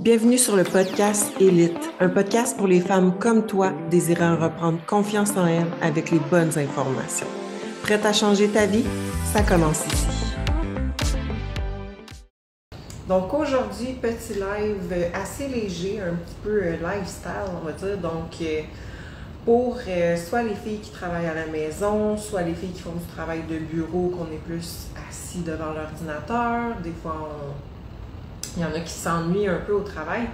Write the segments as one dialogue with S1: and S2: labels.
S1: Bienvenue sur le podcast Élite, un podcast pour les femmes comme toi désirant reprendre confiance en elles avec les bonnes informations. Prête à changer ta vie? Ça commence ici. Donc aujourd'hui, petit live assez léger, un petit peu lifestyle, on va dire. Donc pour soit les filles qui travaillent à la maison, soit les filles qui font du travail de bureau, qu'on est plus assis devant l'ordinateur. Des fois, il y en a qui s'ennuient un peu au travail.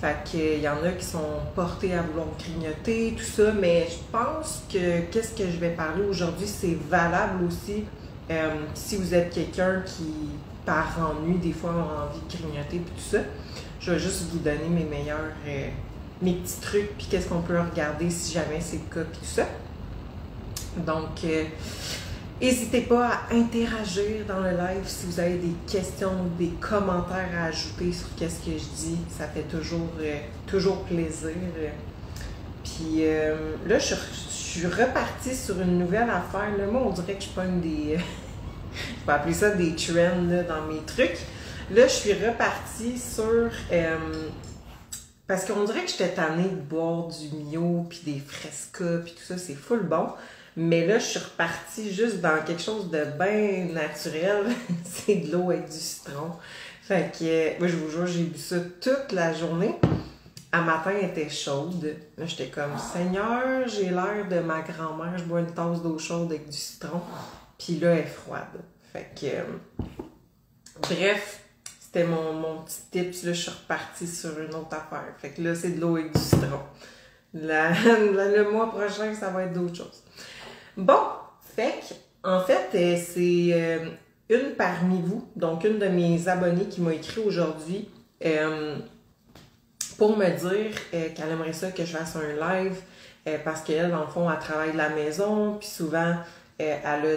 S1: Fait qu'il y en a qui sont portés à vouloir grignoter, tout ça. Mais je pense que qu'est-ce que je vais parler aujourd'hui, c'est valable aussi si vous êtes quelqu'un qui, par ennui, des fois, a envie de grignoter, puis tout ça. Je vais juste vous donner mes meilleurs, mes petits trucs, puis qu'est-ce qu'on peut regarder si jamais c'est le cas, puis tout ça. Donc, n'hésitez pas à interagir dans le live si vous avez des questions, des commentaires à ajouter sur qu'est-ce que je dis. Ça fait toujours plaisir. Puis là, je suis repartie sur une nouvelle affaire. Là. Moi, on dirait que je pogne des... je vais appeler ça des trends là, dans mes trucs. Là, je suis repartie sur... parce qu'on dirait que j'étais tannée de boire du Mio, puis des Fresca, puis tout ça, c'est full bon. Mais là, je suis repartie juste dans quelque chose de bien naturel. C'est de l'eau avec du citron. Fait que, moi, je vous jure, j'ai bu ça toute la journée. À matin, elle était chaude. Là, j'étais comme, Seigneur, j'ai l'air de ma grand-mère. Je bois une tasse d'eau chaude avec du citron. Puis là, elle est froide. Fait que, bref, c'était mon petit tips. Là, je suis repartie sur une autre affaire. Fait que là, c'est de l'eau avec du citron. Le mois prochain, ça va être d'autres choses. Bon, en fait, c'est une parmi vous, donc une de mes abonnées qui m'a écrit aujourd'hui pour me dire qu'elle aimerait ça que je fasse un live parce qu'elle, dans le fond, elle travaille de la maison, puis souvent, elle a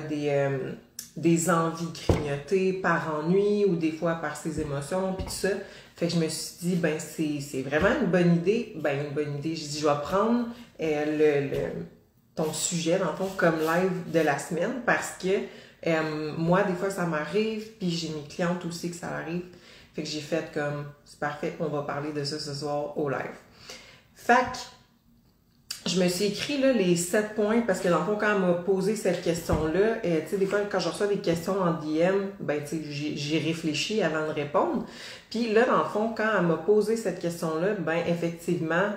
S1: des envies de grignoter par ennui ou des fois par ses émotions, puis tout ça. Fait que je me suis dit, ben c'est vraiment une bonne idée. Ben, une bonne idée. J'ai dit, je vais prendre ton sujet, dans le fond, comme live de la semaine parce que moi, des fois, ça m'arrive, puis j'ai mes clientes aussi que ça arrive. Fait que j'ai fait comme, c'est parfait, on va parler de ça ce soir au live. Fait que je me suis écrit là, les 7 points parce que dans le fond, quand elle m'a posé cette question-là, tu sais, des fois, quand je reçois des questions en DM, ben, tu sais, j'ai réfléchi avant de répondre. Puis là, dans le fond, quand elle m'a posé cette question-là, ben, effectivement,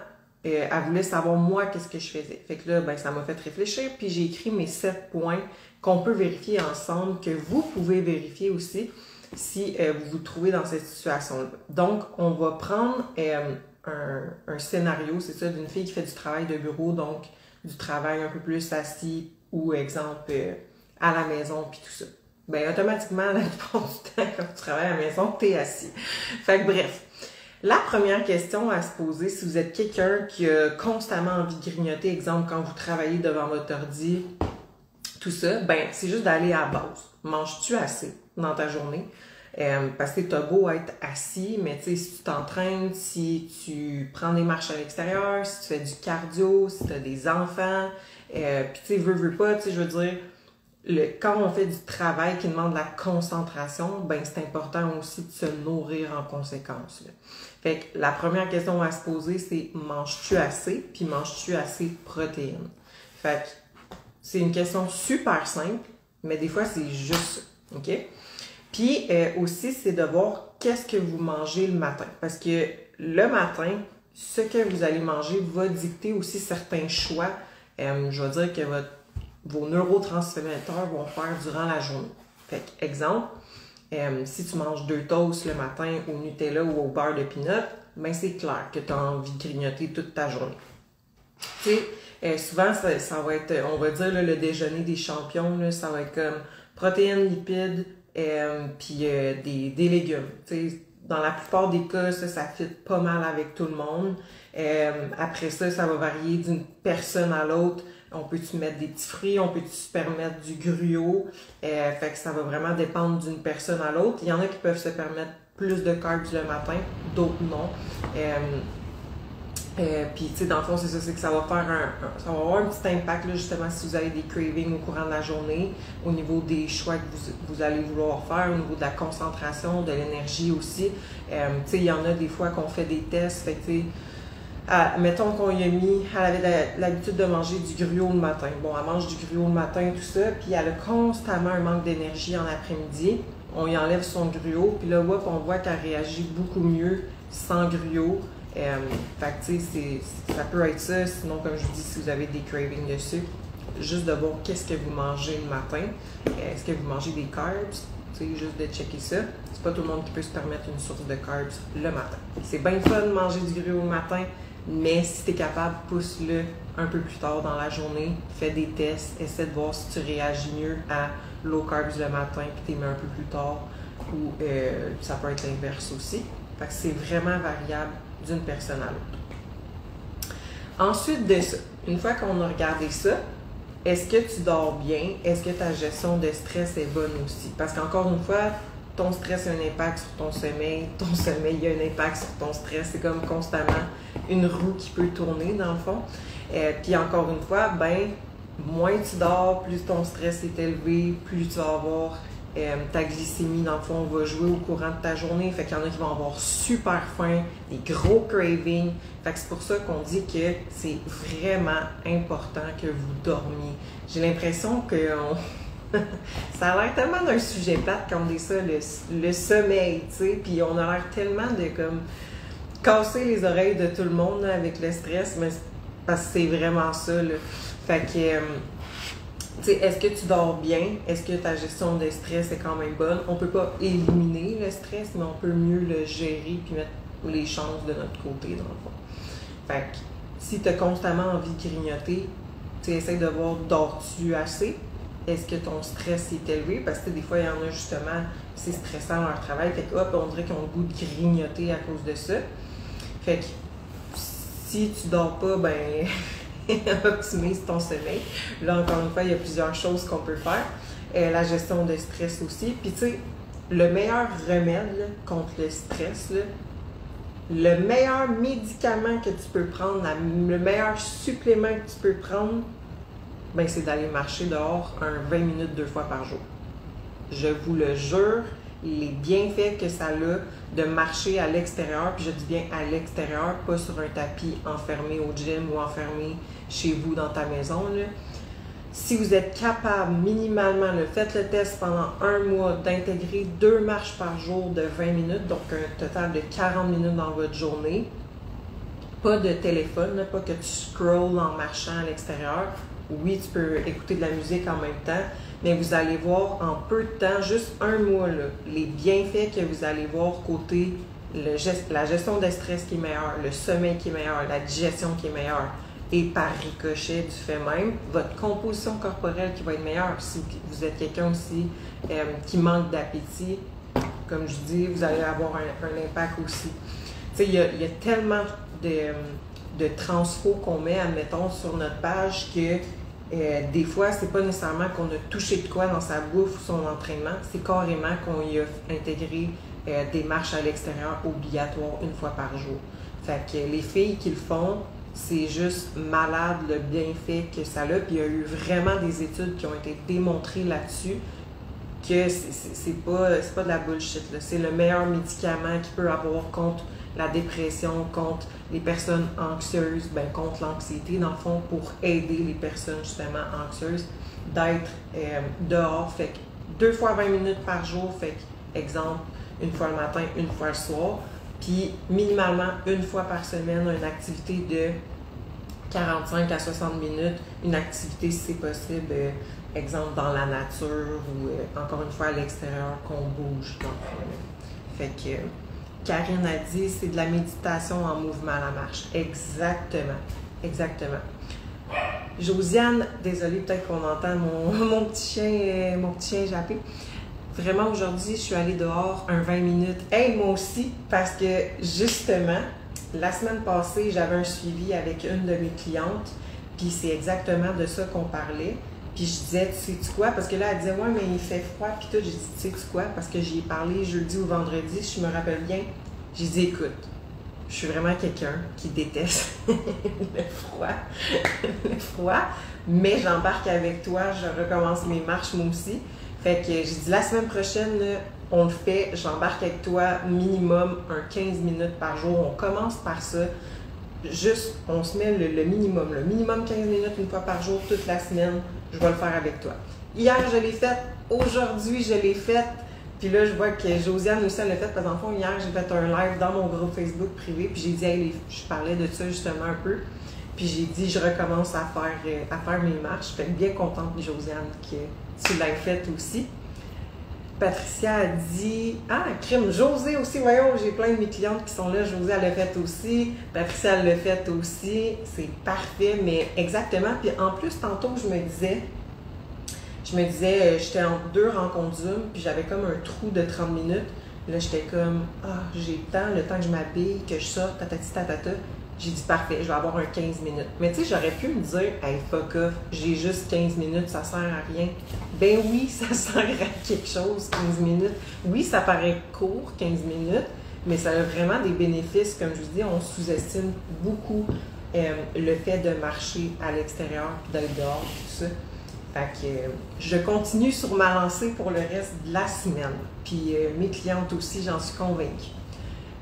S1: elle voulait savoir moi qu'est-ce que je faisais. Fait que là, ben, ça m'a fait réfléchir, puis j'ai écrit mes 7 points qu'on peut vérifier ensemble, que vous pouvez vérifier aussi si vous vous trouvez dans cette situation-là. Donc, on va prendre un scénario, c'est ça, d'une fille qui fait du travail de bureau, donc du travail un peu plus assis ou, exemple, à la maison, puis tout ça. Ben, automatiquement, la plupart du temps, quand tu travailles à la maison, t'es assis. Fait que bref. La première question à se poser, si vous êtes quelqu'un qui a constamment envie de grignoter, exemple, quand vous travaillez devant votre ordi, tout ça, ben, c'est juste d'aller à la base. Manges-tu assez dans ta journée? Parce que t'as beau être assis, mais tu sais, si tu t'entraînes, si tu prends des marches à l'extérieur, si tu fais du cardio, si tu as des enfants, puis tu sais, veux pas, tu sais, je veux dire, quand on fait du travail qui demande de la concentration, ben c'est important aussi de se nourrir en conséquence. Là. Fait que la première question à se poser, c'est manges-tu assez? Puis manges-tu assez de protéines? Fait que c'est une question super simple, mais des fois c'est juste ça. OK? Puis aussi, c'est de voir qu'est-ce que vous mangez le matin. Parce que le matin, ce que vous allez manger va dicter aussi certains choix. Je vais dire que vos neurotransmetteurs vont faire durant la journée. Fait que, exemple, si tu manges 2 toasts le matin au Nutella ou au beurre de peanut, ben c'est clair que tu as envie de grignoter toute ta journée. Tu sais, souvent, ça va être, on va dire, là, le déjeuner des champions, là, ça va être comme protéines, lipides, puis des légumes. Tu sais, dans la plupart des cas, ça fit pas mal avec tout le monde. Après ça va varier d'une personne à l'autre. On peut-tu mettre des petits fruits, on peut-tu se permettre du gruau. Fait que ça va vraiment dépendre d'une personne à l'autre. Il y en a qui peuvent se permettre plus de carbs le matin, d'autres non. Puis, tu sais, dans le fond, c'est ça, c'est que ça va faire ça va avoir un petit impact, là, justement, si vous avez des cravings au courant de la journée, au niveau des choix que vous allez vouloir faire, au niveau de la concentration, de l'énergie aussi. Tu sais, il y en a des fois qu'on fait des tests, fait que, tu sais, mettons qu'on y a mis, elle avait l'habitude de manger du gruau le matin. Bon, elle mange du gruau le matin, tout ça, puis elle a constamment un manque d'énergie en après-midi. On y enlève son gruau, puis là, hop, on voit qu'elle réagit beaucoup mieux sans gruau. Fait que, tu sais, ça peut être ça. Sinon, comme je vous dis, si vous avez des cravings de sucre, juste de voir qu'est-ce que vous mangez le matin. Est-ce que vous mangez des carbs? Tu sais, juste de checker ça. C'est pas tout le monde qui peut se permettre une source de carbs le matin. C'est bien fun de manger du gruau le matin, mais si tu es capable, pousse-le un peu plus tard dans la journée. Fais des tests. Essaie de voir si tu réagis mieux à low carbs le matin, puis tu les mets un peu plus tard. Ou ça peut être l'inverse aussi. Fait que c'est vraiment variable d'une personne à l'autre. Ensuite de ça, une fois qu'on a regardé ça, est-ce que tu dors bien? Est-ce que ta gestion de stress est bonne aussi? Parce qu'encore une fois, ton stress a un impact sur ton sommeil a un impact sur ton stress. C'est comme constamment une roue qui peut tourner dans le fond. Puis encore une fois, ben moins tu dors, plus ton stress est élevé, plus tu vas avoir ta glycémie, dans le fond, va jouer au courant de ta journée. Fait qu'il y en a qui vont avoir super faim, des gros cravings. Fait que c'est pour ça qu'on dit que c'est vraiment important que vous dormiez. J'ai l'impression que ça a l'air tellement d'un sujet plate quand on dit ça, le sommeil, tu sais. Puis on a l'air tellement de comme casser les oreilles de tout le monde là, avec le stress, mais parce que c'est vraiment ça, là. Fait que est-ce que tu dors bien? Est-ce que ta gestion de stress est quand même bonne? On ne peut pas éliminer le stress, mais on peut mieux le gérer puis mettre les chances de notre côté, dans le fond. Fait que si tu as constamment envie de grignoter, tu essaies de voir, dors-tu assez? Est-ce que ton stress est élevé? Parce que des fois, il y en a justement, c'est stressant leur travail. Fait que hop, on dirait qu'ils ont le goût de grignoter à cause de ça. Fait que si tu dors pas, ben optimise ton sommeil. Là, encore une fois, il y a plusieurs choses qu'on peut faire. La gestion de stress aussi. Puis, tu sais, le meilleur remède là, contre le stress, là, le meilleur médicament que tu peux prendre, le meilleur supplément que tu peux prendre, ben, c'est d'aller marcher dehors 20 minutes 2 fois par jour. Je vous le jure, les bienfaits que ça a de marcher à l'extérieur, puis je dis bien à l'extérieur, pas sur un tapis enfermé au gym ou enfermé chez vous dans ta maison. Là. Si vous êtes capable minimalement, faites le test pendant 1 mois d'intégrer 2 marches par jour de 20 minutes, donc un total de 40 minutes dans votre journée. Pas de téléphone, là, pas que tu scrolls en marchant à l'extérieur. Oui, tu peux écouter de la musique en même temps, mais vous allez voir en peu de temps, juste 1 mois, là, les bienfaits que vous allez voir côté la gestion de stress qui est meilleure, le sommeil qui est meilleur, la digestion qui est meilleure, et par ricochet du fait même, votre composition corporelle qui va être meilleure. Si vous êtes quelqu'un aussi qui manque d'appétit, comme je dis, vous allez avoir un impact aussi. Tu sais, il y a tellement de transfo qu'on met, admettons, sur notre page que des fois, c'est pas nécessairement qu'on a touché de quoi dans sa bouffe ou son entraînement, c'est carrément qu'on y a intégré des marches à l'extérieur obligatoires 1 fois par jour. Fait que les filles qui le font, c'est juste malade le bienfait que ça a. Puis il y a eu vraiment des études qui ont été démontrées là-dessus que c'est pas de la bullshit. C'est le meilleur médicament qu'il peut avoir contre la dépression, contre les personnes anxieuses, ben contre l'anxiété, dans le fond, pour aider les personnes justement anxieuses d'être dehors. Fait que 2 fois 20 minutes par jour, fait que, exemple, 1 fois le matin, 1 fois le soir, puis minimalement 1 fois par semaine, une activité de 45 à 60 minutes, une activité si c'est possible, exemple dans la nature ou encore une fois à l'extérieur, qu'on bouge dans le fond. Fait que Karine a dit, c'est de la méditation en mouvement à la marche. Exactement. Exactement. Josiane, désolée, peut-être qu'on entend mon petit chien japper. Vraiment, aujourd'hui, je suis allée dehors 20 minutes. Hey, moi aussi, parce que justement, la semaine passée, j'avais un suivi avec une de mes clientes, puis c'est exactement de ça qu'on parlait. Puis je disais, tu sais-tu quoi? Parce que là, elle disait, ouais, mais il fait froid, puis tout. J'ai dit, tu sais-tu quoi? Parce que j'y ai parlé jeudi ou vendredi, si je me rappelle bien. J'ai dit, écoute, je suis vraiment quelqu'un qui déteste le froid. Le froid. Mais j'embarque avec toi, je recommence mes marches moi aussi. Fait que j'ai dit la semaine prochaine, on le fait, j'embarque avec toi minimum un 15 minutes par jour. On commence par ça. Juste, on se met le minimum. Le minimum 15 minutes une fois par jour, toute la semaine, je vais le faire avec toi. Hier, je l'ai fait. Aujourd'hui, je l'ai fait. Puis là, je vois que Josiane aussi, elle l'a fait. Parce qu'en fond, hier, j'ai fait un live dans mon groupe Facebook privé. Puis j'ai dit, hey, je parlais de ça justement un peu. Puis j'ai dit, je recommence à faire mes marches. Je suis bien contente, Josiane, que tu l'aies fait aussi. Patricia a dit, ah, crime, José aussi, voyons, j'ai plein de mes clientes qui sont là. José, elle l'a fait aussi. Patricia, elle l'a fait aussi. C'est parfait, mais exactement. Puis en plus, tantôt, je me disais, j'étais en 2 rencontres Zoom, puis j'avais comme un trou de 30 minutes. Là, j'étais comme, ah, j'ai le temps que je m'habille, que je sorte, tatati tatata. J'ai dit, parfait, je vais avoir un 15 minutes. Mais tu sais, j'aurais pu me dire, hey, fuck off, j'ai juste 15 minutes, ça sert à rien. Ben oui, ça sert à quelque chose, 15 minutes. Oui, ça paraît court, 15 minutes, mais ça a vraiment des bénéfices. Comme je vous dis, on sous-estime beaucoup le fait de marcher à l'extérieur, puis d'être dehors, tout ça. Fait que je continue sur ma lancée pour le reste de la semaine. Puis mes clientes aussi, j'en suis convaincue.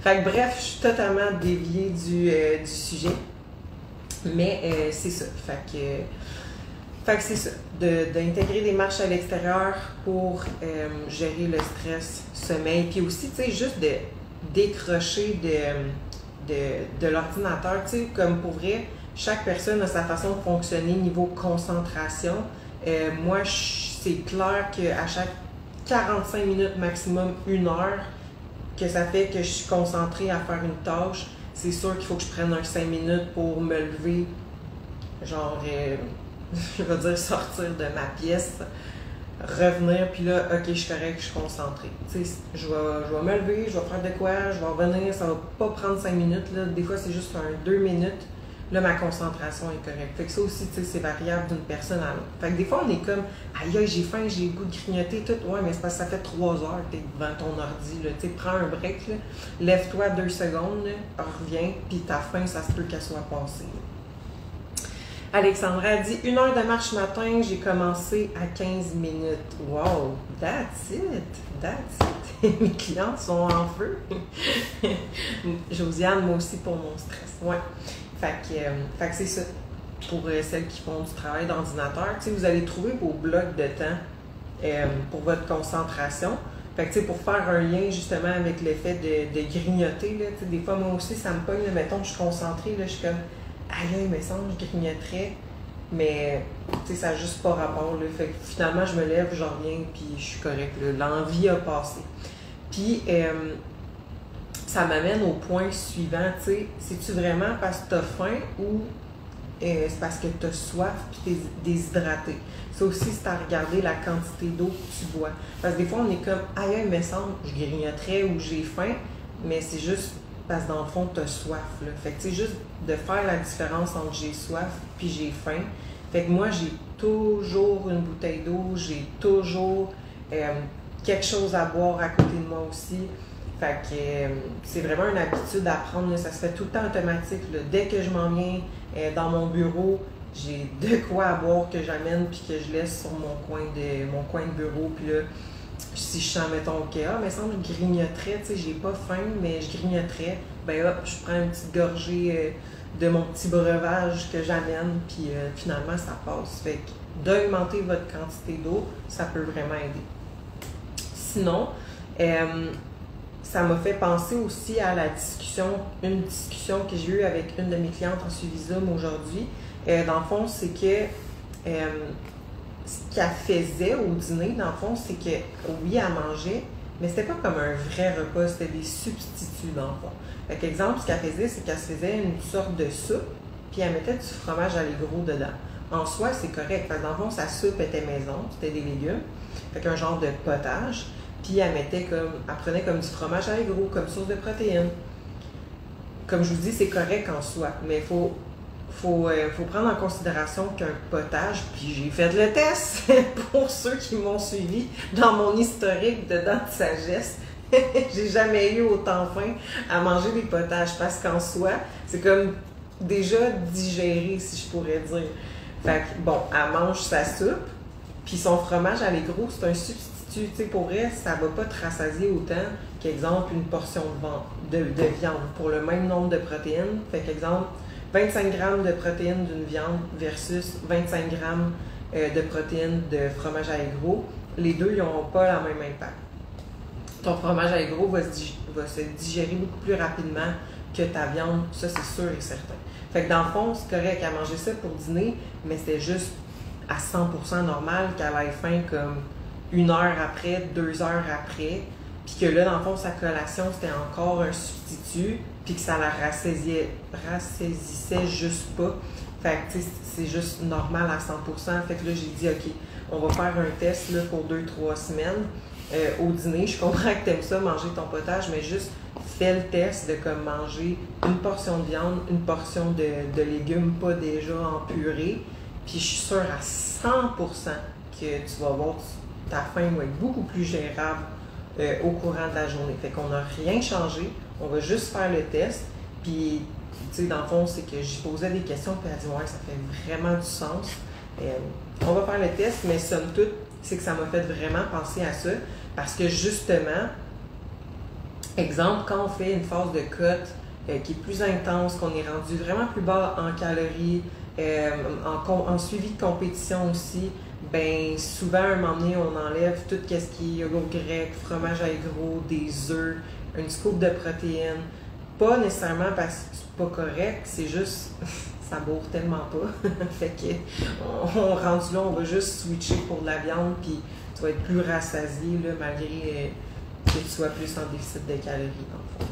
S1: Fait que bref, je suis totalement déviée du sujet. Mais c'est ça. Fait que c'est ça. D'intégrer des marches à l'extérieur pour gérer le stress, sommeil. Puis aussi, tu sais, juste de décrocher de l'ordinateur. Tu sais, comme pour vrai, chaque personne a sa façon de fonctionner niveau concentration. Moi, c'est clair qu'à chaque 45 minutes maximum, 1 heure, que ça fait que je suis concentrée à faire une tâche, c'est sûr qu'il faut que je prenne un 5 minutes pour me lever, genre, je vais dire sortir de ma pièce, revenir, puis là, ok, je suis correcte, je suis concentrée. Tu sais, je vais me lever, je vais faire de quoi, je vais revenir, ça va pas prendre 5 minutes, là. Des fois, c'est juste 2 minutes. Là, ma concentration est correcte. Fait que ça aussi, tu sais, c'est variable d'une personne à l'autre. Fait que des fois, on est comme, aïe, j'ai faim, j'ai le goût de grignoter, tout. Ouais, mais c'est parce que ça fait 3 heures que t'es devant ton ordi, là. Tu sais, prends un break, là. Lève-toi 2 secondes, là, reviens, puis ta faim, ça se peut qu'elle soit passée, là. Alexandra a dit, 1 heure de marche matin, j'ai commencé à 15 minutes. Wow, that's it. Mes clientes sont en feu. Josiane, moi aussi pour mon stress. Ouais. Fait que c'est ça. Pour celles qui font du travail d'ordinateur, tu sais, vous allez trouver vos blocs de temps pour votre concentration. Fait que, tu sais, pour faire un lien justement avec le fait de grignoter, là, tu sais, des fois, moi aussi, ça me pogne, là, mettons, je suis concentrée, là, je suis comme, aïe, mais ça, je grignoterais, mais, tu sais, ça n'a juste pas rapport, là. Fait que finalement, je me lève, je reviens, puis je suis correcte, là. L'envie a passé. Puis, ça m'amène au point suivant, tu sais, c'est-tu vraiment parce que tu as faim ou c'est parce que tu as soif et tu es déshydraté? Ça aussi, c'est à regarder la quantité d'eau que tu bois. Parce que des fois, on est comme, aïe, il me semble, je grignoterais ou j'ai faim, mais c'est juste parce que dans le fond, tu as soif, là. Fait que, tu sais, juste de faire la différence entre j'ai soif puis j'ai faim. Fait que moi, j'ai toujours une bouteille d'eau, j'ai toujours quelque chose à boire à côté de moi aussi. Fait que c'est vraiment une habitude à prendre, là. Ça se fait tout le temps automatique, là. Dès que je m'en viens dans mon bureau, j'ai de quoi à boire que j'amène puis que je laisse sur mon coin de bureau. Puis là, si je sens, mettons, ok, mais ça me grignoterais, tu sais, j'ai pas faim, mais je grignoterais, ben hop, je prends une petite gorgée de mon petit breuvage que j'amène, puis finalement, ça passe. Fait que d'augmenter votre quantité d'eau, ça peut vraiment aider. Sinon, ça m'a fait penser aussi à une discussion que j'ai eue avec une de mes clientes en suivi Zoom aujourd'hui. Dans le fond, c'est que ce qu'elle faisait au dîner, dans le fond, c'est que oui, elle mangeait, mais c'était pas comme un vrai repas, c'était des substituts, dans le fond. Fait qu'exemple, ce qu'elle faisait, c'est qu'elle se faisait une sorte de soupe, puis elle mettait du fromage allégro dedans. En soi, c'est correct, parce que dans le fond, sa soupe était maison, c'était des légumes, fait qu'un genre de potage. Puis elle prenait comme du fromage allégro, comme source de protéines. Comme je vous dis, c'est correct en soi, mais il faut prendre en considération qu'un potage, puis j'ai fait le test pour ceux qui m'ont suivi dans mon historique de dents de sagesse, J'ai jamais eu autant faim à manger des potages parce qu'en soi, c'est comme déjà digéré, si je pourrais dire. Fait que, bon, elle mange sa soupe, puis son fromage à l'égros, c'est un substitut. Tu sais, pour vrai, ça va pas te rassasier autant qu'exemple une portion de viande pour le même nombre de protéines. Fait qu'exemple, 25 grammes de protéines d'une viande versus 25 grammes de protéines de fromage à l'égros. Les deux, ils n'auront pas la même impact. Ton fromage à l'égros va se digérer beaucoup plus rapidement que ta viande, ça c'est sûr et certain. Fait que dans le fond, c'est correct à manger ça pour dîner, mais c'est juste à 100% normal qu'elle ait faim comme 1 heure après, 2 heures après, puis que là, dans le fond, sa collation, c'était encore un substitut, puis que ça la rassaisissait juste pas. Fait que, tu sais, c'est juste normal à 100%. Fait que là, j'ai dit, OK, on va faire un test là, pour 2-3 semaines au dîner. Je comprends que tu aimes ça, manger ton potage, mais juste fais le test de comme manger une portion de viande, une portion de légumes, pas déjà en purée. Puis je suis sûre à 100% que tu vas voir ta faim va être beaucoup plus gérable au courant de la journée. Fait qu'on n'a rien changé, on va juste faire le test. Puis, tu sais, dans le fond, c'est que j'y posais des questions, puis elle a dit « Ouais, ça fait vraiment du sens. » On va faire le test, mais somme toute, c'est que ça m'a fait vraiment penser à ça, parce que justement, exemple, quand on fait une phase de cut qui est plus intense, qu'on est rendu vraiment plus bas en calories, en suivi de compétition aussi, ben souvent, à un moment donné, on enlève tout ce qui est yogourt grec, fromage à l'égros, des œufs, une scoop de protéines. Pas nécessairement parce que c'est pas correct, c'est juste, ça bourre tellement pas. Fait que, on rendu là, on va juste switcher pour de la viande, puis tu vas être plus rassasié, là, malgré que tu sois plus en déficit de calories, dans le fond.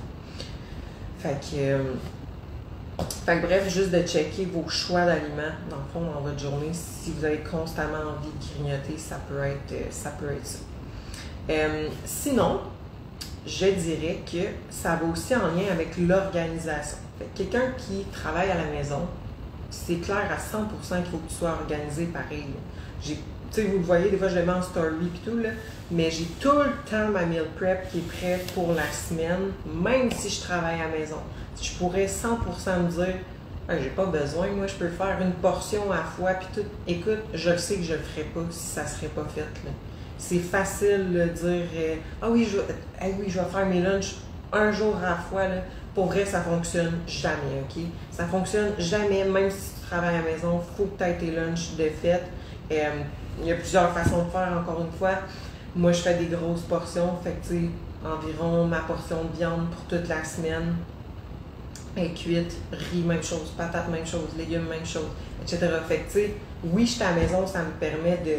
S1: Fait que bref, juste de checker vos choix d'aliments, dans le fond, dans votre journée. Si vous avez constamment envie de grignoter, ça peut être ça. Sinon, je dirais que ça va aussi en lien avec l'organisation. Quelqu'un qui travaille à la maison, c'est clair à 100% qu'il faut que tu sois organisé pareil. Tu sais, vous le voyez, des fois je le mets en story et tout, là, mais j'ai tout le temps ma meal prep qui est prête pour la semaine, même si je travaille à la maison. Je pourrais 100% me dire, j'ai pas besoin, moi je peux faire une portion à la fois, puis tout. Écoute, je le sais que je le ferais pas si ça serait pas fait, là. C'est facile de dire, oui, je vais faire mes lunchs un jour à la fois, là. Pour vrai, ça fonctionne jamais, OK? Ça fonctionne jamais, même si tu travailles à la maison, il faut que tu aies tes lunchs de fête. Il y a plusieurs façons de faire, encore une fois. Moi, je fais des grosses portions, fait que, tu sais, environ ma portion de viande pour toute la semaine est cuite, riz, même chose, patates, même chose, légumes, même chose, etc. Fait que, tu sais, oui, je suis à la maison, ça me permet de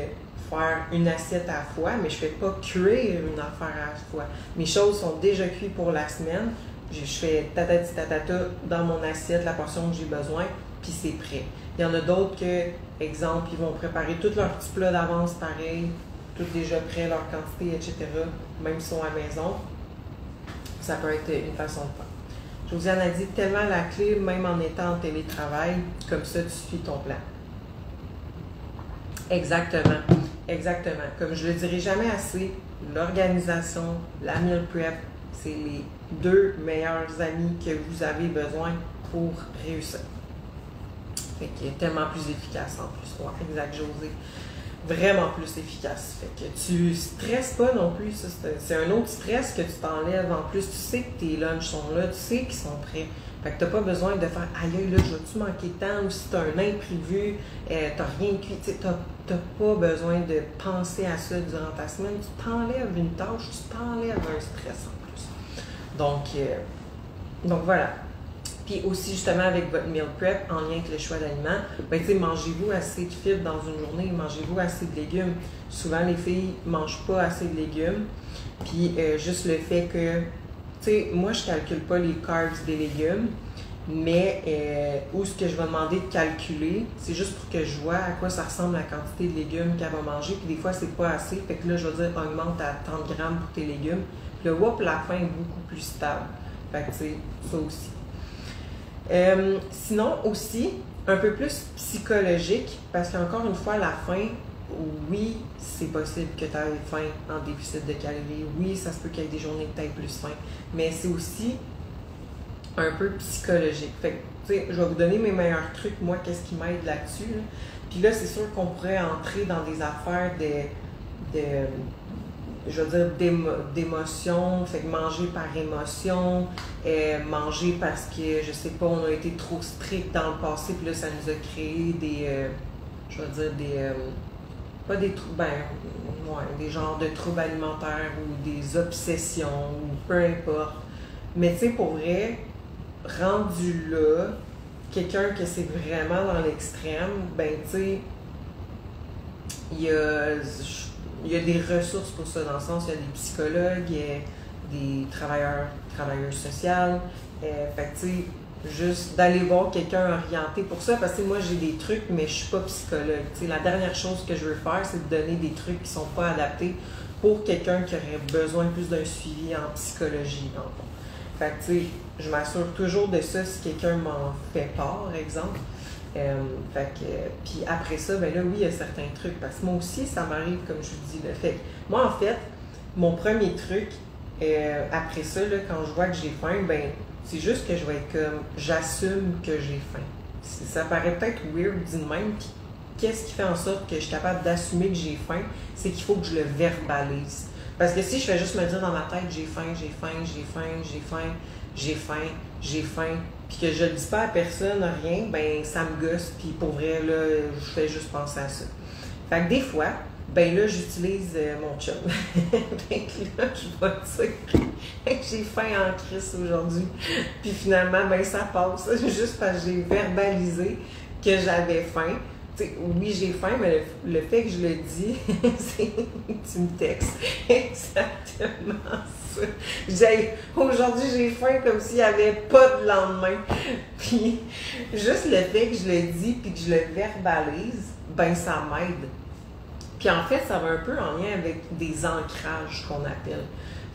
S1: faire une assiette à la fois, mais je ne fais pas cuire une affaire à la fois. Mes choses sont déjà cuites pour la semaine. Je fais tatati tatata dans mon assiette, la portion que j'ai besoin, puis c'est prêt. Il y en a d'autres que, exemple, ils vont préparer tous leurs petits plats d'avance pareil, tout déjà prêt, leur quantité, etc., même s'ils sont à la maison. Ça peut être une façon de faire. Josiane a dit tellement la clé, même en étant en télétravail, comme ça, tu suis ton plan. Exactement. Exactement. Comme je le dirai jamais assez, l'organisation, la meal prep, c'est les 2 meilleurs amis que vous avez besoin pour réussir. Fait qu'il est tellement plus efficace en plus. Ouais, exact, José. Vraiment plus efficace. Fait que tu stresses pas non plus. C'est un autre stress que tu t'enlèves. En plus, tu sais que tes lunchs sont là, tu sais qu'ils sont prêts. Fait que t'as pas besoin de faire aïe là, je vais-tu manquer de temps ou si t'as un imprévu, t'as rien cuit. T'as pas besoin de penser à ça durant ta semaine. Tu t'enlèves une tâche, tu t'enlèves un stress en plus. Donc voilà. Puis aussi, justement, avec votre meal prep, en lien avec le choix d'aliments, ben, tu sais, mangez-vous assez de fibres dans une journée, mangez-vous assez de légumes. Souvent, les filles ne mangent pas assez de légumes. Puis, juste le fait que, tu sais, moi, je calcule pas les carbs des légumes, mais où ce que je vais demander de calculer, c'est juste pour que je vois à quoi ça ressemble la quantité de légumes qu'elle va manger. Puis, des fois, c'est pas assez. Fait que là, je vais dire, augmente à 30 grammes pour tes légumes. Puis là, whoop, la faim est beaucoup plus stable. Fait que, tu sais, ça aussi. Sinon aussi, un peu plus psychologique, parce qu'encore une fois, la faim, oui, c'est possible que tu aies faim en déficit de calories. Oui, ça se peut qu'il y ait des journées que tu aies plus faim. Mais c'est aussi un peu psychologique. Fait que, tu sais, je vais vous donner mes meilleurs trucs, moi, qu'est-ce qui m'aide là-dessus. Là. Puis là, c'est sûr qu'on pourrait entrer dans des affaires je veux dire, d'émotion, fait que manger par émotion, manger parce que, je sais pas, on a été trop strict dans le passé, puis là, ça nous a créé je veux dire, pas des troubles, des genres de troubles alimentaires ou des obsessions, ou peu importe. Mais tu sais, pour vrai, rendu là, quelqu'un que c'est vraiment dans l'extrême, ben tu sais, il y a des ressources pour ça, dans le sens, il y a des psychologues, il y a des travailleurs sociaux. Fait que, tu sais, juste d'aller voir quelqu'un orienté pour ça, parce que moi, j'ai des trucs, mais je suis pas psychologue. Tu sais, la dernière chose que je veux faire, c'est de donner des trucs qui sont pas adaptés pour quelqu'un qui aurait besoin plus d'un suivi en psychologie, dans le fond. Fait que, tu sais, je m'assure toujours de ça si quelqu'un m'en fait part, exemple. Puis après ça, ben là, oui, il y a certains trucs. Parce que moi aussi, ça m'arrive, comme je vous dis. Là. Fait que moi, en fait, mon premier truc, après ça, là, quand je vois que j'ai faim, ben c'est juste que je vais être comme, j'assume que j'ai faim. Ça paraît peut-être weird dit de même. Puis qu'est-ce qui fait en sorte que je suis capable d'assumer que j'ai faim? C'est qu'il faut que je le verbalise. Parce que si je fais juste me dire dans ma tête, j'ai faim, j'ai faim, j'ai faim, j'ai faim, j'ai faim, j'ai faim, puis que je le dis pas à personne, rien, ben ça me gosse, puis pour vrai, là, je fais juste penser à ça. Fait que des fois, ben là, j'utilise mon chum. Fait que là, je vais dire que j'ai faim en crise aujourd'hui. Puis finalement, ben ça passe, juste parce que j'ai verbalisé que j'avais faim. T'sais, oui, j'ai faim, mais le fait que je le dis, c'est tu me textes exactement ça. Aujourd'hui, j'ai faim comme s'il n'y avait pas de lendemain. Puis, juste le fait que je le dis puis que je le verbalise, ben ça m'aide. Puis en fait, ça va un peu en lien avec des ancrages qu'on appelle.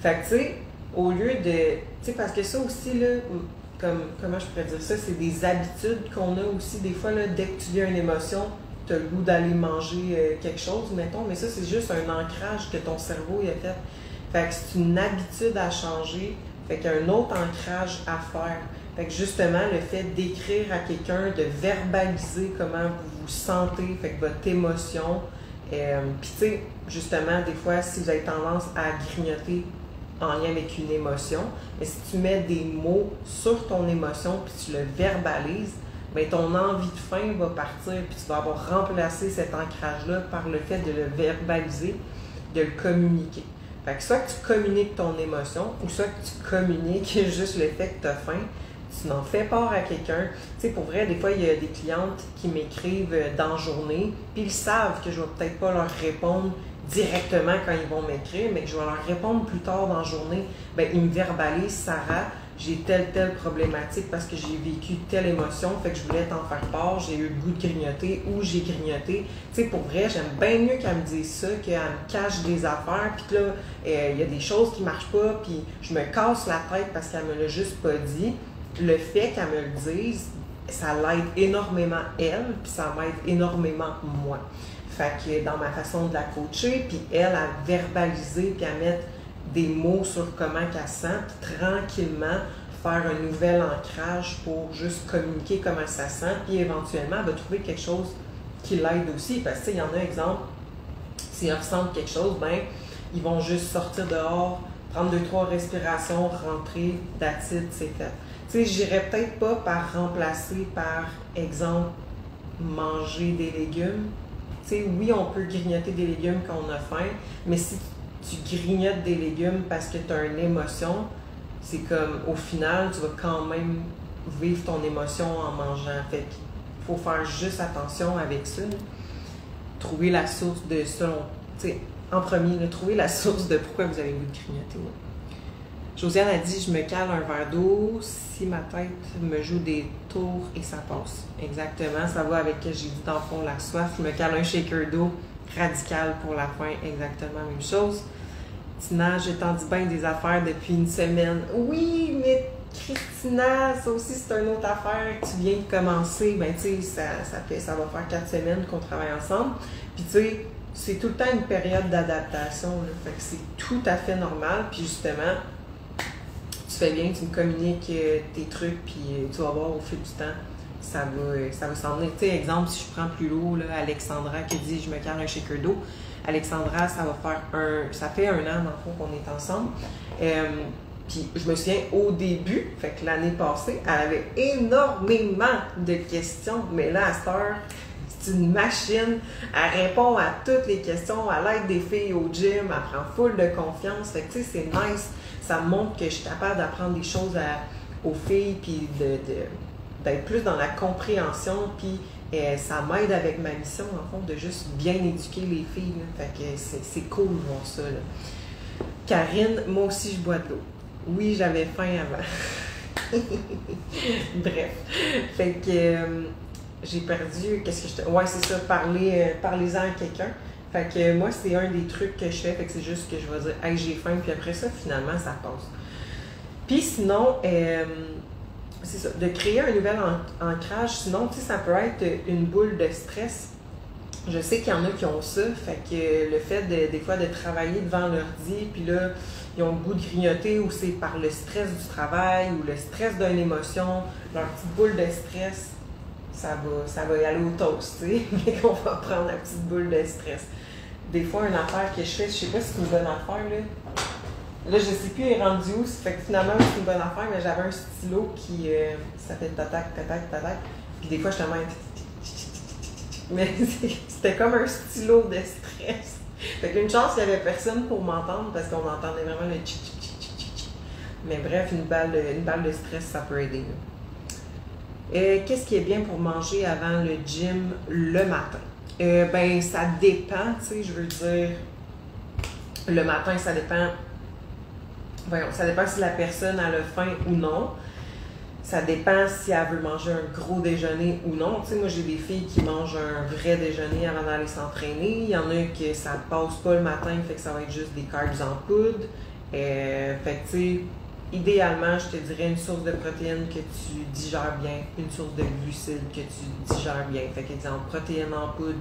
S1: Fait que, tu sais, au lieu de... Tu sais, parce que ça aussi, là... comment je pourrais dire ça, c'est des habitudes qu'on a aussi des fois, là, dès que tu vis une émotion, tu as le goût d'aller manger quelque chose, mettons, mais ça, c'est juste un ancrage que ton cerveau il a fait. Fait que c'est une habitude à changer, fait qu'il y a un autre ancrage à faire. Fait que justement, le fait d'écrire à quelqu'un, de verbaliser comment vous vous sentez, fait que votre émotion, puis tu sais, justement, des fois, si vous avez tendance à grignoter en lien avec une émotion, mais si tu mets des mots sur ton émotion puis tu le verbalises, bien, ton envie de faim va partir puis tu vas avoir remplacé cet ancrage-là par le fait de le verbaliser, de le communiquer. Fait que soit que tu communiques ton émotion ou soit que tu communiques juste le fait que tu as faim, tu n'en fais part à quelqu'un. Tu sais, pour vrai, des fois, il y a des clientes qui m'écrivent dans la journée puis ils savent que je vais peut-être pas leur répondre directement quand ils vont m'écrire, mais que je vais leur répondre plus tard dans la journée, bien, ils me verbalisent, Sarah, j'ai telle problématique parce que j'ai vécu telle émotion, fait que je voulais t'en faire part, j'ai eu le goût de grignoter ou j'ai grignoté. Tu sais, pour vrai, j'aime bien mieux qu'elle me dise ça, qu'elle me cache des affaires, puis que là, il y a des choses qui marchent pas, puis je me casse la tête parce qu'elle me l'a juste pas dit. Le fait qu'elle me le dise, ça l'aide énormément elle, puis ça m'aide énormément moi. Fait que dans ma façon de la coacher, puis elle a verbalisé, puis à mettre des mots sur comment qu'elle sent, puis tranquillement faire un nouvel ancrage pour juste communiquer comment ça sent, puis éventuellement, elle va trouver quelque chose qui l'aide aussi. Parce que, il y en a, exemple, s'ils ressentent quelque chose, ben ils vont juste sortir dehors, prendre 2-3 respirations, rentrer, that's it, c'est fait. Tu sais, j'irais peut-être pas par remplacer par, exemple, manger des légumes. Tu sais, oui, on peut grignoter des légumes quand on a faim, mais si tu grignotes des légumes parce que tu as une émotion, c'est comme, au final, tu vas quand même vivre ton émotion en mangeant. Fait qu'il faut faire juste attention avec ça. Trouver la source de ça. Tu sais, en premier, trouver la source de pourquoi vous avez le goût de grignoter. Ouais. Josiane a dit, je me cale un verre d'eau si ma tête me joue des tours et ça passe. Exactement, ça va avec ce que j'ai dit dans le fond, la soif. Je me cale un shaker d'eau radical pour la faim, exactement la même chose. Tina, je t'en dis bien des affaires depuis une semaine. Oui, mais Christina, ça aussi c'est une autre affaire. Tu viens de commencer, ben tu sais, ça va faire 4 semaines qu'on travaille ensemble. Puis tu sais, c'est tout le temps une période d'adaptation. Fait que c'est tout à fait normal. Puis justement, tu fais bien, tu me communiques tes trucs, puis tu vas voir au fil du temps, ça va s'en venir. Tu sais, exemple, si je prends plus lourd, là, Alexandra qui dit je me carre un shaker d'eau. Alexandra, ça fait 1 an dans le fond qu'on est ensemble. Puis je me souviens au début, fait que l'année passée, elle avait énormément de questions, mais là, à cette heure, c'est une machine. Elle répond à toutes les questions, à l'aide des filles au gym, elle prend full de confiance. Fait que tu sais, c'est nice. Ça me montre que je suis capable d'apprendre des choses aux filles, puis d'être plus dans la compréhension, puis ça m'aide avec ma mission, en fond, de juste bien éduquer les filles. Là. Fait que c'est cool de voir ça. Là. Karine, moi aussi, je bois de l'eau. Oui, j'avais faim avant. Bref. Fait que j'ai perdu. Qu'est-ce que je te. Ouais, c'est ça, parlez-en à quelqu'un. Fait que moi, c'est un des trucs que je fais. Fait que c'est juste que je vais dire, hey, j'ai faim, puis après ça, finalement, ça passe. Puis sinon, c'est ça, de créer un nouvel ancrage. Sinon, tu sais, ça peut être une boule de stress. Je sais qu'il y en a qui ont ça. Fait que le fait des fois de travailler devant l'ordi, puis là, ils ont le goût de grignoter ou c'est par le stress du travail ou le stress d'une émotion, leur petite boule de stress, ça va y aller au toast, tu sais, mais qu'on va prendre la petite boule de stress. Des fois, une affaire que je fais, je sais pas si c'est une bonne affaire, là. Là, je sais plus, elle est rendue où, fait que finalement, c'est une bonne affaire, mais j'avais un stylo qui, ça fait tatac, tatac, tatac, puis des fois, je te mets mais c'était comme un stylo de stress. Fait qu'une chance, il n'y avait personne pour m'entendre parce qu'on entendait vraiment le tchic. Mais bref, une balle de stress, ça peut aider. Qu'est-ce qui est bien pour manger avant le gym le matin? Ben, ça dépend, tu sais, je veux dire. Le matin, ça dépend. Voyons, ça dépend si la personne a faim ou non. Ça dépend si elle veut manger un gros déjeuner ou non. Tu sais, moi, j'ai des filles qui mangent un vrai déjeuner avant d'aller s'entraîner. Il y en a que ça ne passe pas le matin, fait que ça va être juste des carbs en poudre. Fait que, tu sais, idéalement, je te dirais une source de protéines que tu digères bien, une source de glucides que tu digères bien. Fait qu'exemple, protéines en poudre,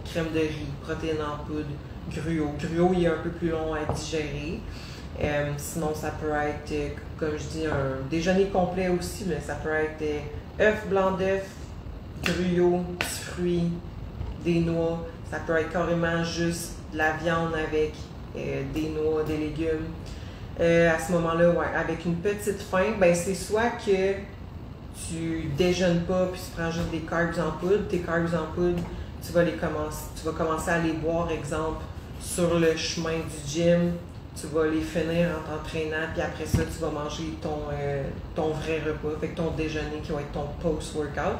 S1: crème de riz, protéines en poudre, gruau. Gruau, il est un peu plus long à digérer. Sinon, ça peut être, comme je dis, un déjeuner complet aussi, mais ça peut être œufs, blanc d'œuf, gruau, petits fruits, des noix. Ça peut être carrément juste de la viande avec des noix, des légumes. À ce moment-là, ouais, avec une petite faim, ben c'est soit que tu déjeunes pas puis tu prends juste des carbs en poudre. Tes carbs en poudre, tu vas commencer à les boire, exemple, sur le chemin du gym. Tu vas les finir en t'entraînant, puis après ça, tu vas manger ton vrai repas, fait que ton déjeuner qui va être ton post-workout.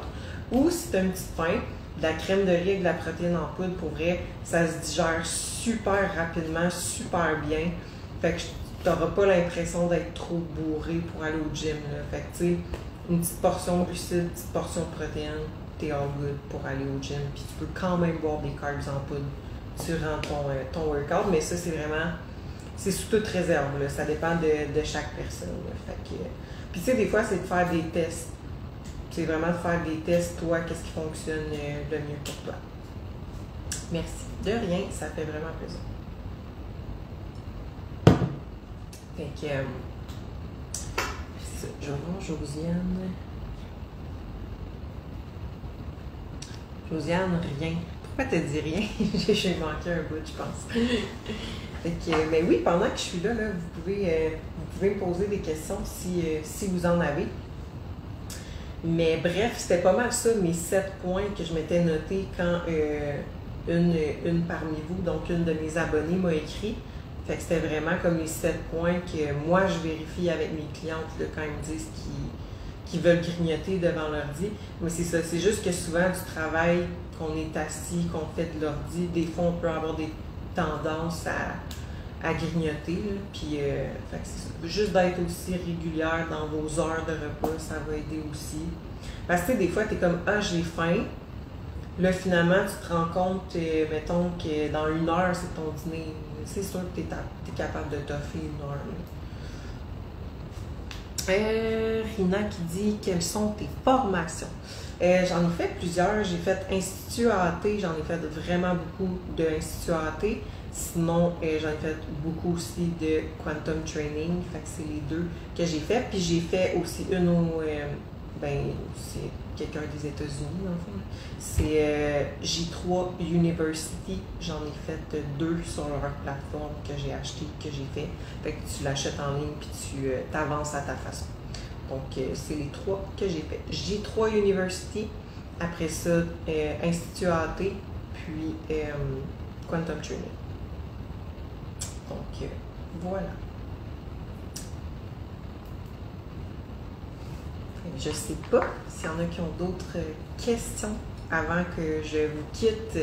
S1: Ou si tu as une petite faim, de la crème de riz avec de la protéine en poudre, pour vrai, ça se digère super rapidement, super bien. Fait que tu n'auras pas l'impression d'être trop bourré pour aller au gym. Là. Fait que tu sais, une petite portion de glucides, une petite portion de protéines, t'es all good pour aller au gym. Puis tu peux quand même boire des carbs en poudre durant ton workout, mais ça, c'est vraiment... C'est sous toute réserve, là. Ça dépend de chaque personne. Fait que, puis tu sais, des fois, c'est de faire des tests. C'est vraiment de faire des tests, toi, qu'est-ce qui fonctionne le mieux pour toi. Merci. De rien, ça fait vraiment plaisir. Fait que, c'est ça. Je vais voir Josiane. Josiane, rien. Pourquoi t'as dit rien? J'ai manqué un bout, je pense. Fait que, mais oui, pendant que je suis là, vous pouvez me poser des questions si vous en avez. Mais bref, c'était pas mal ça, mes 7 points que je m'étais notés quand une parmi vous, donc une de mes abonnées, m'a écrit. Fait que c'était vraiment comme les 7 points que moi, je vérifie avec mes clientes là, quand ils me disent qu'ils veulent grignoter devant l'ordi. Mais c'est ça, c'est juste que souvent du travail, qu'on est assis, qu'on fait de l'ordi, des fois on peut avoir des tendances à grignoter. Là. Puis, fait que c'est ça. Juste d'être aussi régulière dans vos heures de repas, ça va aider aussi. Parce que des fois, tu es comme « Ah, j'ai faim ». Là, finalement, tu te rends compte, mettons, que dans 1 heure, c'est ton dîner. C'est sûr que tu es capable de t'offrir 1 heure. Rina qui dit quelles sont tes formations? J'en ai fait plusieurs. J'ai fait Institut AAT, j'en ai fait vraiment beaucoup de Institut AAT. Sinon, j'en ai fait beaucoup aussi de Quantum Training. Fait que c'est les deux que j'ai fait. Puis j'ai fait aussi une au. C'est quelqu'un des États-Unis, dans le fond. C'est J3 University. J'en ai fait deux sur leur plateforme que j'ai acheté, que j'ai fait. Fait que tu l'achètes en ligne puis tu t'avances à ta façon. Donc, c'est les trois que j'ai fait. J3 University, après ça, Institut AAT, puis Quantum Training. Donc, voilà. Je sais pas s'il y en a qui ont d'autres questions avant que je vous quitte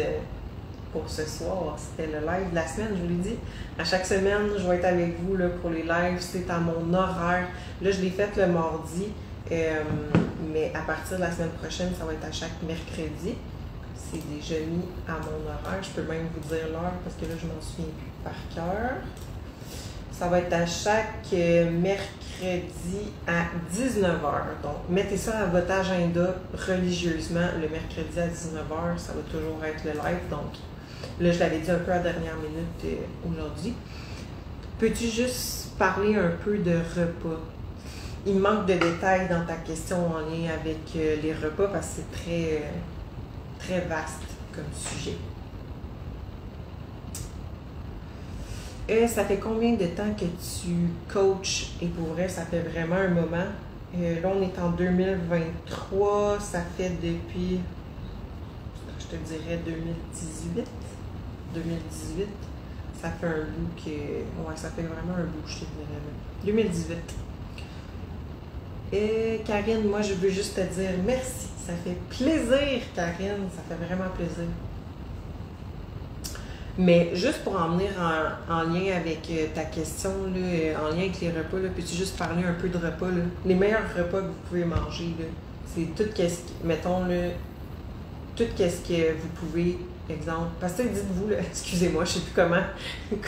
S1: pour ce soir. C'était le live de la semaine, je vous l'ai dit. À chaque semaine, je vais être avec vous là, pour les lives. C'est à mon horaire. Là, je l'ai fait le mardi, mais à partir de la semaine prochaine, ça va être à chaque mercredi. C'est déjà mis à mon horaire. Je peux même vous dire l'heure parce que là, je m'en souviens plus par cœur. Ça va être à chaque mercredi à 19h. Donc, mettez ça à votre agenda religieusement. Le mercredi à 19h, ça va toujours être le live. Donc, là, je l'avais dit un peu à la dernière minute aujourd'hui. Peux-tu juste parler un peu de repas? Il manque de détails dans ta question en lien avec les repas parce que c'est très, très vaste comme sujet. Ça fait combien de temps que tu coaches? Et pour vrai, ça fait vraiment un moment. Là, on est en 2023. Ça fait depuis, je te dirais, 2018. 2018. Ça fait un bout que... Ouais, ça fait vraiment un bout, je te dirais. 2018. Karine, moi, je veux juste te dire merci. Ça fait plaisir, Karine. Ça fait vraiment plaisir. Mais juste pour en venir en lien avec ta question, là, en lien avec les repas, peux-tu juste parler un peu de repas? Là? Les meilleurs repas que vous pouvez manger, c'est tout ce qui, mettons, là, tout ce que vous pouvez, exemple, parce que dites-vous, là, excusez-moi, je ne sais plus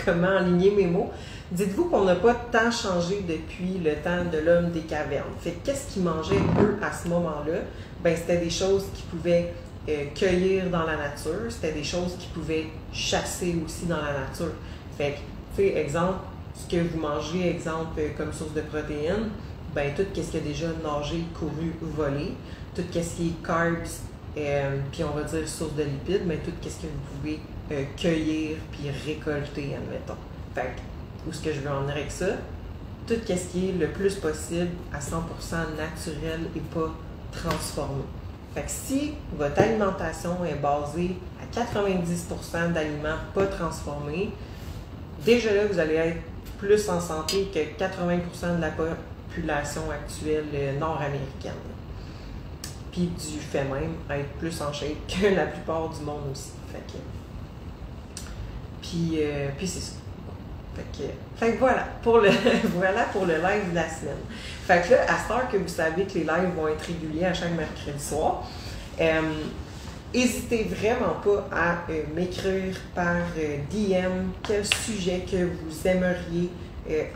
S1: comment aligner mes mots, dites-vous qu'on n'a pas tant changé depuis le temps de l'homme des cavernes. Fait qu'est-ce qu'ils mangeaient eux à ce moment-là? Ben, c'était des choses qui pouvaient cueillir dans la nature, c'était des choses qui pouvaient chasser aussi dans la nature. Fait que, tu sais, exemple, ce que vous mangez, exemple, comme source de protéines, ben tout ce qui a déjà nagé, couru, volé, tout ce qui est carbs, puis on va dire source de lipides, mais tout ce que vous pouvez cueillir puis récolter, admettons. Fait que, où est-ce que je veux en venir avec ça? Tout ce qui est le plus possible à 100% naturel et pas transformé. Fait que si votre alimentation est basée à 90% d'aliments pas transformés, déjà là, vous allez être plus en santé que 80% de la population actuelle nord-américaine. Puis du fait même être plus en shape que la plupart du monde aussi. Fait que, puis c'est ça. Fait que voilà pour le voilà pour le live de la semaine. Fait que là, à cette heure que vous savez que les lives vont être réguliers à chaque mercredi soir, n'hésitez vraiment pas à m'écrire par DM quel sujet que vous aimeriez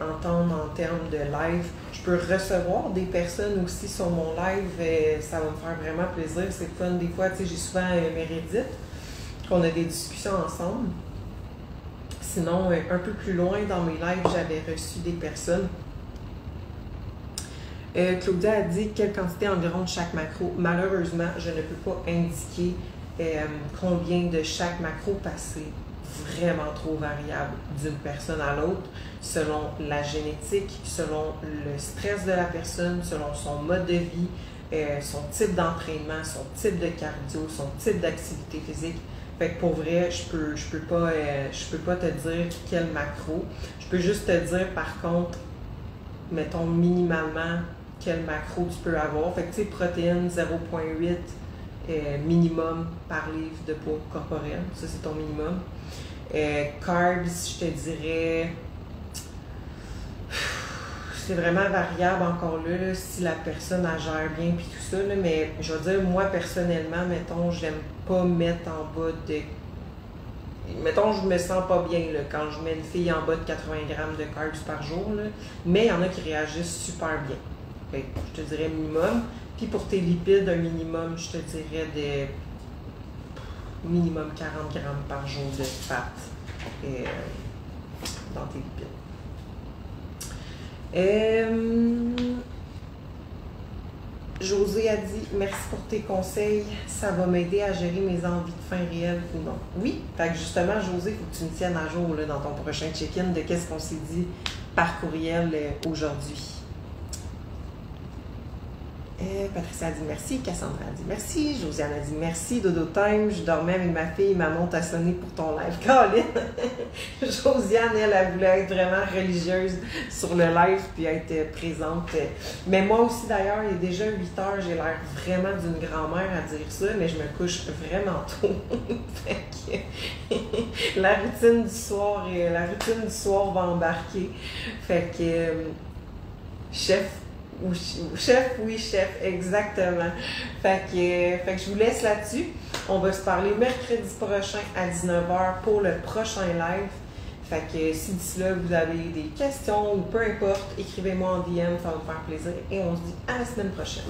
S1: entendre en termes de live. Je peux recevoir des personnes aussi sur mon live, ça va me faire vraiment plaisir. C'est fun. Des fois, tu sais, j'ai souvent Meredith, qu'on a des discussions ensemble. Sinon, un peu plus loin dans mes lives, j'avais reçu des personnes. Claudia a dit quelle quantité environ de chaque macro. Malheureusement, je ne peux pas indiquer combien de chaque macro parce que c'est vraiment trop variable d'une personne à l'autre, selon la génétique, selon le stress de la personne, selon son mode de vie, son type d'entraînement, son type de cardio, son type d'activité physique. Fait que pour vrai, je peux pas te dire quel macro. Je peux juste te dire par contre, mettons minimalement quel macro tu peux avoir. Fait que tu sais, protéines 0,8 minimum par livre de poids corporel. Ça, c'est ton minimum. Carbs, je te dirais... C'est vraiment variable encore là, si la personne elle gère bien puis tout ça, là, mais je veux dire, moi personnellement, mettons, j'aime pas mettre en bas de... Mettons, je me sens pas bien là, quand je mets une fille en bas de 80 grammes de carbs par jour, là, mais il y en a qui réagissent super bien. Ben, je te dirais minimum. Puis pour tes lipides, un minimum, je te dirais minimum 40 grammes par jour de fat dans tes lipides. José a dit « Merci pour tes conseils, ça va m'aider à gérer mes envies de faim réelles ou non. » Oui, fait que justement, José, il faut que tu me tiennes à jour là, dans ton prochain check-in de qu'est-ce qu'on s'est dit par courriel aujourd'hui. Patricia a dit merci, Cassandra a dit merci, Josiane a dit merci, Dodo Time, je dormais avec ma fille, ma montre a sonné pour ton live. Caroline, Josiane, elle voulait être vraiment religieuse sur le live puis être présente. Mais moi aussi d'ailleurs, il est déjà 8 heures, j'ai l'air vraiment d'une grand-mère à dire ça, mais je me couche vraiment tôt. Fait que la routine du soir va embarquer. Fait que chef, oui, chef, exactement. Fait que je vous laisse là-dessus. On va se parler mercredi prochain à 19h pour le prochain live. Fait que si d'ici là vous avez des questions ou peu importe, écrivez-moi en DM, ça va me faire plaisir. Et on se dit à la semaine prochaine.